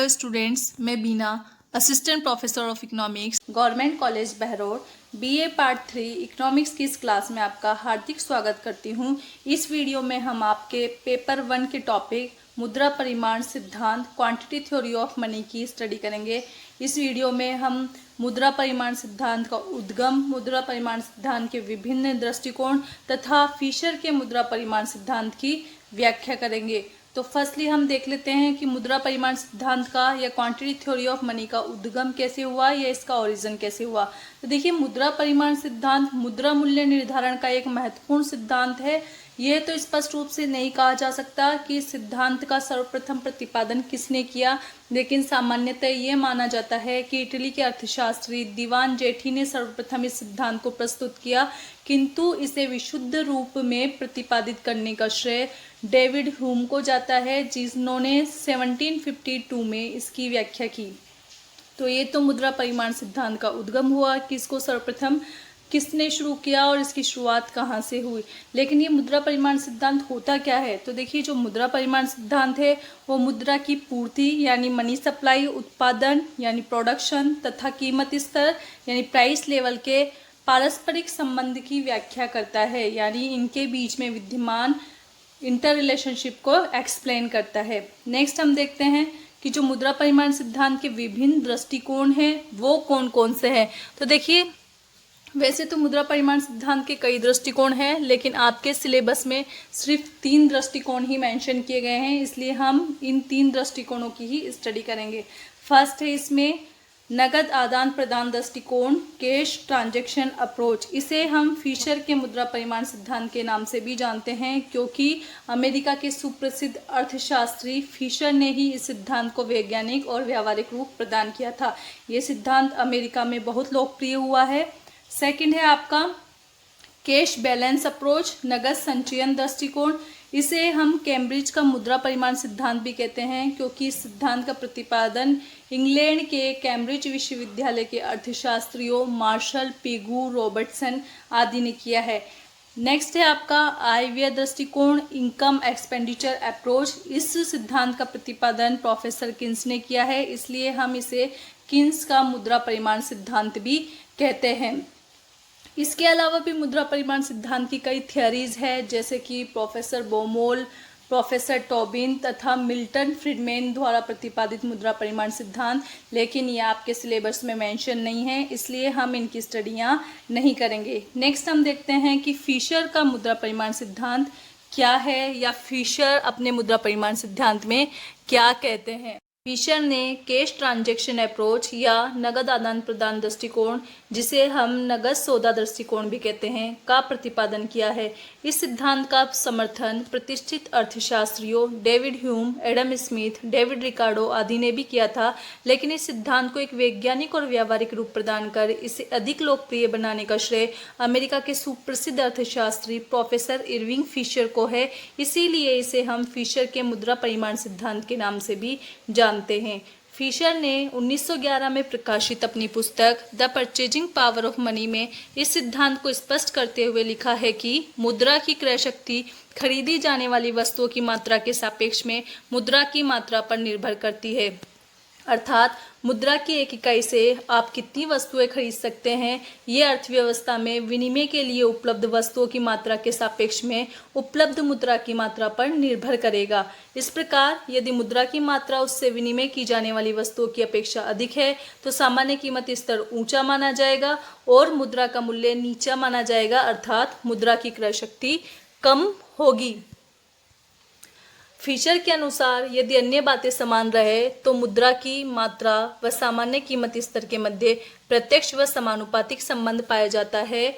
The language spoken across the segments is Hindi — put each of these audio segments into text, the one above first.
हेलो स्टूडेंट्स, मैं Beena, assistant professor of economics, government college Behror, BA part 3 economics की इस क्लास में आपका हार्दिक स्वागत करती हूं। इस वीडियो में हम आपके पेपर 1 के टॉपिक मुद्रा परिमाण सिद्धांत क्वांटिटी थ्योरी ऑफ मनी की स्टडी करेंगे। इस वीडियो में हम मुद्रा परिमाण सिद्धांत का उद्गम, मुद्रा परिमाण सिद्धांत के विभिन्न दृष्टिकोण तथा फिशर के मुद्रा परिमाण सिद्धांत की व्याख्या करेंगे। तो फर्स्टली हम देख लेते हैं कि मुद्रा परिमाण सिद्धांत का या क्वांटिटी थ्योरी ऑफ मनी का उद्गम कैसे हुआ या इसका ओरिजिन कैसे हुआ। तो देखिए, मुद्रा परिमाण सिद्धांत मुद्रा मूल्य निर्धारण का एक महत्वपूर्ण सिद्धांत है। यह तो स्पष्ट रूप से नहीं कहा जा सकता कि सिद्धांत का सर्वप्रथम प्रतिपादन किसने किया, लेकिन सामान्यतः यह माना जाता है कि इटली के अर्थशास्त्री दीवान जेठी ने सर्वप्रथम इस सिद्धांत को प्रस्तुत किया, किंतु इसे विशुद्ध रूप में प्रतिपादित करने का श्रेय डेविड ह्यूम को जाता है, जिन्होंने 1752 में इसकी व्याख्या की। तो ये तो मुद्रा परिमाण सिद्धांत का उद्गम हुआ कि इसको सर्वप्रथम किसने शुरू किया और इसकी शुरुआत कहाँ से हुई। लेकिन ये मुद्रा परिमाण सिद्धांत होता क्या है? तो देखिए, जो मुद्रा परिमाण सिद्धांत है वो मुद्रा की पूर्ति यानी मनी सप्लाई, उत्पादन यानी प्रोडक्शन तथा कीमत स्तर यानी प्राइस लेवल के पारस्परिक संबंध की व्याख्या करता है, यानी इनके बीच में विद्यमान इंटर रिलेशनशिप को एक्सप्लेन करता है। नेक्स्ट हम देखते हैं कि जो मुद्रा परिमाण सिद्धांत के विभिन्न दृष्टिकोण हैं वो कौन कौन से हैं। तो देखिए, वैसे तो मुद्रा परिमाण सिद्धांत के कई दृष्टिकोण हैं, लेकिन आपके सिलेबस में सिर्फ 3 दृष्टिकोण ही मेंशन किए गए हैं, इसलिए हम इन 3 दृष्टिकोणों की ही स्टडी करेंगे। फर्स्ट है इसमें नगद आदान प्रदान दृष्टिकोण, कैश ट्रांजैक्शन अप्रोच। इसे हम फिशर के मुद्रा परिमाण सिद्धांत के नाम से भी जानते हैं, क्योंकि अमेरिका के सुप्रसिद्ध अर्थशास्त्री फिशर ने ही इस सिद्धांत को वैज्ञानिक और व्यावहारिक रूप प्रदान किया था। ये सिद्धांत अमेरिका में बहुत लोकप्रिय हुआ है। सेकंड है आपका कैश बैलेंस अप्रोच, नगद संचयन दृष्टिकोण। इसे हम कैम्ब्रिज का मुद्रा परिमाण सिद्धांत भी कहते हैं, क्योंकि इस सिद्धांत का प्रतिपादन इंग्लैंड के कैम्ब्रिज विश्वविद्यालय के अर्थशास्त्रियों मार्शल, पिगू, रॉबर्टसन आदि ने किया है। नेक्स्ट है आपका आय व्यय दृष्टिकोण, इनकम एक्सपेंडिचर अप्रोच। इस सिद्धांत का प्रतिपादन प्रोफेसर किन्स ने किया है, इसलिए हम इसे किन्स का मुद्रा परिमाण सिद्धांत भी कहते हैं। इसके अलावा भी मुद्रा परिमाण सिद्धांत की कई थियरीज है, जैसे कि प्रोफेसर बोमोल, प्रोफेसर टोबिन तथा मिल्टन फ्रीडमैन द्वारा प्रतिपादित मुद्रा परिमाण सिद्धांत, लेकिन ये आपके सिलेबस में मेंशन नहीं है, इसलिए हम इनकी स्टडियां नहीं करेंगे। नेक्स्ट हम देखते हैं कि फिशर का मुद्रा परिमाण सिद्धांत क्या है, या फिशर अपने मुद्रा परिमाण सिद्धांत में क्या कहते हैं। फिशर ने कैश ट्रांजैक्शन अप्रोच या नगद आदान प्रदान दृष्टिकोण, जिसे हम नगद सौदा दृष्टिकोण भी कहते हैं, का प्रतिपादन किया है। इस सिद्धांत का समर्थन प्रतिष्ठित अर्थशास्त्रियों David Hume, Adam Smith, David Ricardo आदि ने भी किया था, लेकिन इस सिद्धांत को एक वैज्ञानिक और व्यावहारिक रूप प्रदान कर इसे अधिक लोकप्रिय बनाने का श्रेय अमेरिका के सुप्रसिद्ध अर्थशास्त्री प्रोफेसर इरविंग फिशर को है। इसीलिए इसे हम फिशर के मुद्रा परिमाण सिद्धांत के नाम से भी जानते हैं। फिशर ने 1911 में प्रकाशित अपनी पुस्तक the purchasing power of money में इस सिद्धांत को स्पष्ट करते हुए लिखा है कि मुद्रा की क्रय शक्ति खरीदी जाने वाली वस्तुओं की मात्रा के सापेक्ष में मुद्रा की मात्रा पर निर्भर करती है। अर्थात मुद्रा की एक इकाई से आप कितनी वस्तुएं खरीद सकते हैं, ये अर्थव्यवस्था में विनिमय के लिए उपलब्ध वस्तुओं की मात्रा के सापेक्ष में उपलब्ध मुद्रा की मात्रा पर निर्भर करेगा। इस प्रकार यदि मुद्रा की मात्रा उससे विनिमय की जाने वाली वस्तुओं की अपेक्षा अधिक है तो सामान्य कीमत स्तर ऊंचा माना जाएगा और मुद्रा का मूल्य नीचा माना जाएगा, अर्थात मुद्रा की क्रय शक्ति कम होगी। फिशर के अनुसार यदि अन्य बातें समान रहे तो मुद्रा की मात्रा व सामान्य कीमत स्तर के मध्य प्रत्यक्ष व समानुपातिक संबंध पाया जाता है,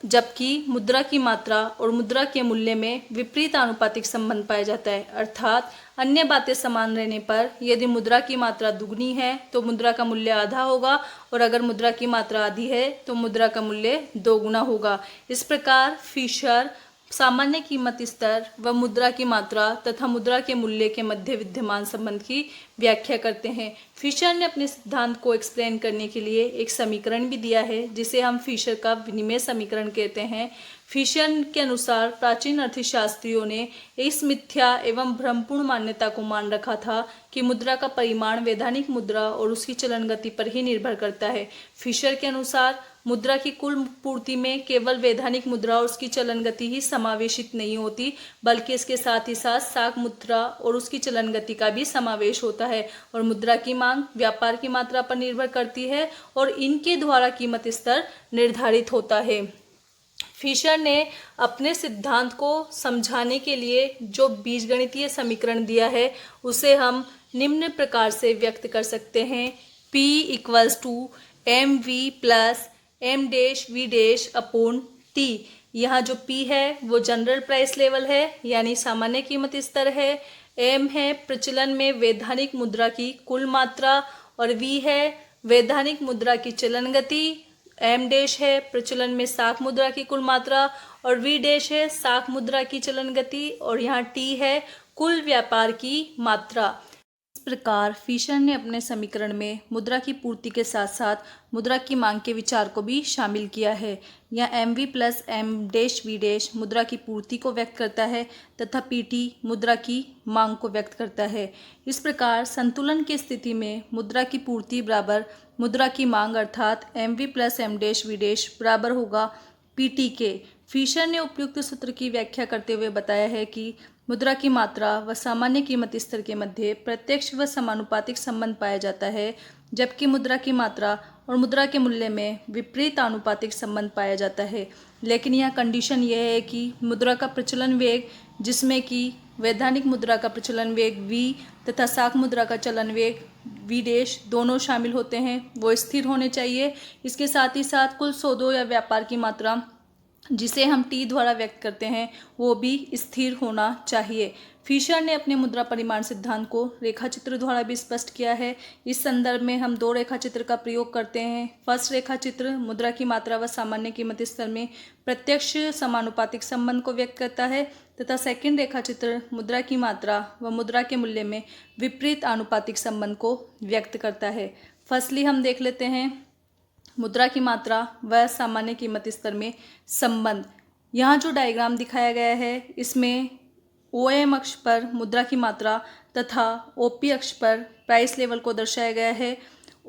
जबकि मुद्रा की मात्रा और मुद्रा के मूल्य में विपरीत आनुपातिक संबंध पाया जाता है। अर्थात अन्य बातें समान रहने पर यदि मुद्रा की मात्रा दुगनी है तो मुद्रा का मूल्य आधा होगा, और अगर मुद्रा की मात्रा आधी है तो मुद्रा का मूल्य दोगुना होगा। इस प्रकार फिशर सामान्य कीमत स्तर व मुद्रा की मात्रा तथा मुद्रा के मूल्य के मध्य विद्यमान संबंध की व्याख्या करते हैं। फिशर ने अपने सिद्धांत को एक्सप्लेन करने के लिए एक समीकरण भी दिया है, जिसे हम फिशर का विनिमय समीकरण कहते हैं। फिशर के अनुसार प्राचीन अर्थशास्त्रियों ने इस मिथ्या एवं भ्रमपूर्ण मान्यता को मान रखा था कि मुद्रा का परिमाण वैधानिक मुद्रा और उसकी चलन गति पर ही निर्भर करता है। फिशर के अनुसार मुद्रा की कुल पूर्ति में केवल वैधानिक मुद्रा और उसकी चलन गति ही समावेशित नहीं होती, बल्कि इसके साथ ही साथ साख मुद्रा और उसकी चलन गति का भी समावेश होता है। और मुद्रा की मांग व्यापार की मात्रा पर निर्भर करती है और इनके द्वारा कीमत स्तर निर्धारित होता है। फिशर ने अपने सिद्धांत को समझाने के लिए जो बीजगणितीय समीकरण दिया है उसे हम निम्न प्रकार से व्यक्त कर सकते हैं। P = mv plus m dash v dash upon t। यहाँ जो P है वो जनरल प्राइस लेवल है यानी सामान्य कीमत स्तर है, m है प्रचलन में वैधानिक मुद्रा की कुल मात्रा और v है वैधानिक मुद्रा की चलन गति, m डैश है प्रचलन में साख मुद्रा की कुल मात्रा और v डैश है साख मुद्रा की चलन गति और यहाँ t है कुल व्यापार की मात्रा। इस प्रकार फिशर ने अपने समीकरण में मुद्रा की पूर्ति के साथ साथ मुद्रा की मांग के विचार को भी शामिल किया है। यहाँ mv plus m dash v dash मुद्रा की पूर्ति को व्यक्त करता है तथा pt मुद्रा की मांग को व्यक्त करता है। इस प्रकार संतुलन की स्थिति में मुद्रा की पूर्ति बराबर मुद्रा की मांग अर्थात mv plus m dash v dash बराबर होगा pt के। फिशर ने उपयुक्त सूत्र की व्याख्या करते हुए बताया है कि मुद्रा की मात्रा व सामान्य कीमत स्तर के मध्य प्रत्यक्ष व समानुपातिक संबंध पाया जाता है, जबकि मुद्रा की मात्रा और मुद्रा के मूल्य में विपरीत आनुपातिक संबंध पाया जाता है। लेकिन यह कंडीशन यह है कि मुद्रा का प्रचलन वेग, जिसमें कि वैधानिक मुद्रा का प्रचलन वेग v तथा साख मुद्रा का चलन वेग v डैश दोनों शामिल होते हैं, वो स्थिर होने चाहिए। इसके साथ ही साथ कुल सौदों या व्यापार की मात्रा जिसे हम टी द्वारा व्यक्त करते हैं वो भी स्थिर होना चाहिए। फिशर ने अपने मुद्रा परिमाण सिद्धांत को रेखाचित्र द्वारा भी स्पष्ट किया है। इस संदर्भ में हम दो रेखाचित्र का प्रयोग करते हैं। फर्स्ट रेखाचित्र मुद्रा की मात्रा व सामान्य कीमत स्तर में प्रत्यक्ष समानुपातिक संबंध को व्यक्त करता है तथा सेकंड रेखाचित्र मुद्रा की मात्रा व मुद्रा के मूल्य में विपरीत आनुपातिक संबंध को व्यक्त करता है। फर्स्टली हम देख लेते हैं मुद्रा की मात्रा व सामान्य कीमत स्तर में संबंध। यहाँ जो डायग्राम दिखाया गया है इसमें OM अक्ष पर मुद्रा की मात्रा तथा OP अक्ष पर प्राइस लेवल को दर्शाया गया है।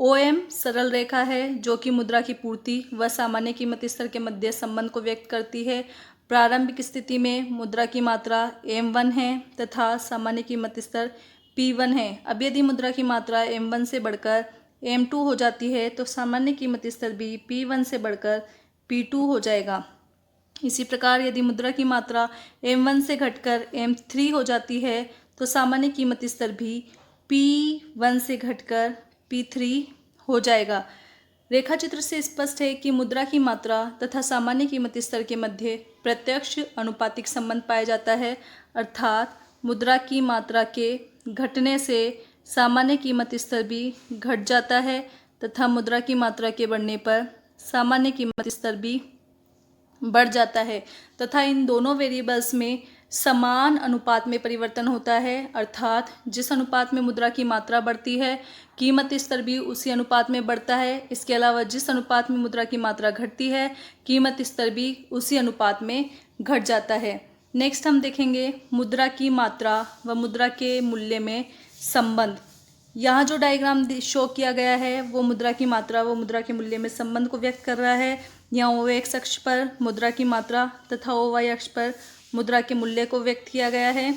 OM सरल रेखा है जो कि मुद्रा की पूर्ति व सामान्य कीमत स्तर के मध्य संबंध को व्यक्त करती है। प्रारंभिक स्थिति में मुद्रा की मात्रा M1 है तथा सामान्य कीमत स्तर P1 है। अब यदि मुद्रा की मात्रा M1 से बढ़कर M2 हो जाती है तो सामान्य कीमत स्तर भी P1 से बढ़कर P2 हो जाएगा। इसी प्रकार यदि मुद्रा की मात्रा M1 से घटकर M3 हो जाती है तो सामान्य कीमत स्तर भी P1 से घटकर P3 हो जाएगा। रेखाचित्र से स्पष्ट है कि मुद्रा की मात्रा तथा सामान्य कीमत स्तर के मध्य प्रत्यक्ष अनुपातिक संबंध पाया जाता है, अर्थात मुद्रा की मात्रा के घटने से सामान्य कीमत स्तर भी घट जाता है तथा मुद्रा की मात्रा के बढ़ने पर सामान्य कीमत स्तर भी बढ़ जाता है तथा इन दोनों वेरिएबल्स में समान अनुपात में परिवर्तन होता है, अर्थात जिस अनुपात में मुद्रा की मात्रा बढ़ती है कीमत स्तर भी उसी अनुपात में बढ़ता है। इसके अलावा जिस अनुपात में मुद्रा की मात्रा घटती है कीमत स्तर भी उसी अनुपात में घट जाता है। नेक्स्ट हम देखेंगे मुद्रा की मात्रा व मुद्रा के मूल्य में संबंध। यहाँ जो डायग्राम शो किया गया है वो मुद्रा की मात्रा व मुद्रा के मूल्य में संबंध को व्यक्त कर रहा है। यहाँ OX अक्ष पर मुद्रा की मात्रा तथा OY अक्ष पर मुद्रा के मूल्य को व्यक्त किया गया है।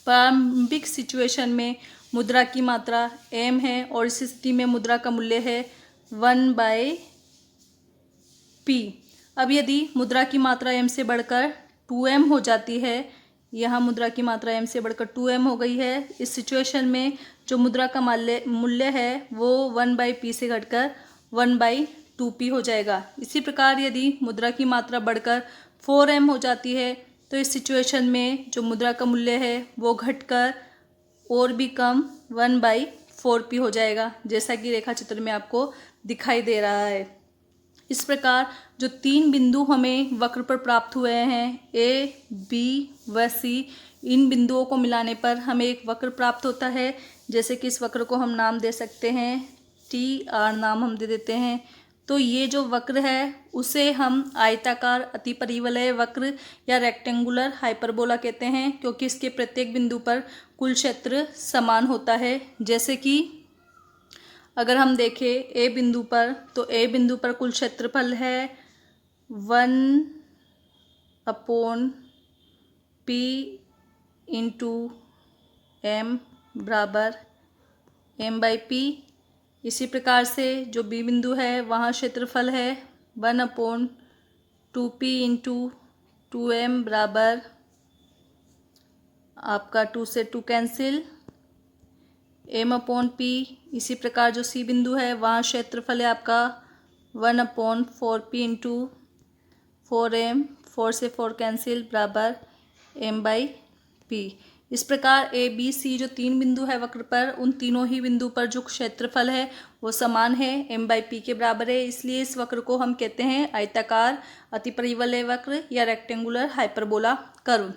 प्रारंभिक सिचुएशन में मुद्रा की मात्रा M है और इस स्थिति में मुद्रा का मूल्य है 1/P। अब यदि मुद्रा की मात्रा M से बढ़कर 2M हो जाती है, यहाँ मुद्रा की मात्रा M से बढ़कर 2M हो गई है, इस सिचुएशन में जो मुद्रा का मूल्य है वो 1/P से घटकर 1/2P हो जाएगा। इसी प्रकार यदि मुद्रा की मात्रा बढ़कर 4M हो जाती है तो इस सिचुएशन में जो मुद्रा का मूल्य है वो घटकर और भी कम 1/4P हो जाएगा, जैसा कि रेखा चित्र में आपको दिखाई दे रहा है। इस प्रकार जो तीन बिंदु हमें वक्र पर प्राप्त हुए हैं A, B व C, इन बिंदुओं को मिलाने पर हमें एक वक्र प्राप्त होता है। जैसे कि इस वक्र को हम नाम दे सकते हैं TR नाम हम दे देते हैं तो ये जो वक्र है उसे हम आयताकार अतिपरिवलय वक्र या रेक्टेंगुलर हाइपरबोला कहते हैं, क्योंकि इसके प्रत्येक बिंदु पर कुल क्षेत्र समान होता है। जैसे कि अगर हम देखें ए बिंदु पर, तो ए बिंदु पर कुल क्षेत्रफल है 1/p × m बराबर m/p। इसी प्रकार से जो बी बिंदु है वहाँ क्षेत्रफल है 1/2p × 2m बराबर आपका 2 से 2 कैंसिल m/p। इसी प्रकार जो सी बिंदु है वहाँ क्षेत्रफल है आपका 1/4p × 4m, 4 से 4 कैंसिल बराबर m/p। इस प्रकार ए बी सी जो तीन बिंदु है वक्र पर, उन तीनों ही बिंदु पर जो क्षेत्रफल है वो समान है, m/p के बराबर है। इसलिए इस वक्र को हम कहते हैं आयताकार अतिपरिवलय वक्र या रेक्टेंगुलर हाइपरबोला कर्व।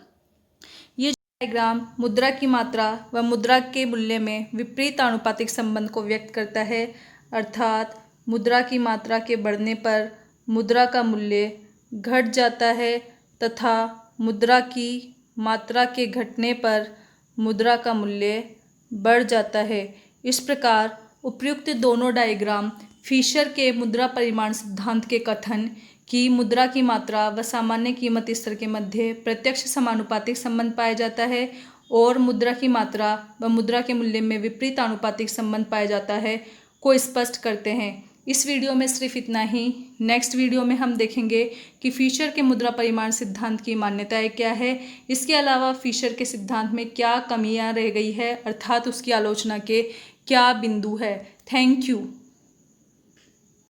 ये डायग्राम मुद्रा की मात्रा व मुद्रा के मूल्य में विपरीत आनुपातिक संबंध को व्यक्त करता है, अर्थात मुद्रा की मात्रा के बढ़ने पर मुद्रा का मूल्य घट जाता है तथा मुद्रा की मात्रा के घटने पर मुद्रा का मूल्य बढ़ जाता है। इस प्रकार उपर्युक्त दोनों डायग्राम फिशर के मुद्रा परिमाण सिद्धांत के कथन कि मुद्रा की मात्रा व सामान्य कीमत स्तर के मध्य प्रत्यक्ष समानुपातिक संबंध पाया जाता है और मुद्रा की मात्रा व मुद्रा के मूल्य में विपरीत आनुपातिक संबंध पाया जाता है को स्पष्ट करते हैं। इस वीडियो में सिर्फ इतना ही। नेक्स्ट वीडियो में हम देखेंगे कि फिशर के मुद्रा परिमाण सिद्धांत की मान्यताएं क्या है। इसके अलावा फिशर के सिद्धांत में क्या कमियां रह गई है, अर्थात उसकी आलोचना के क्या बिंदु है। Thank you.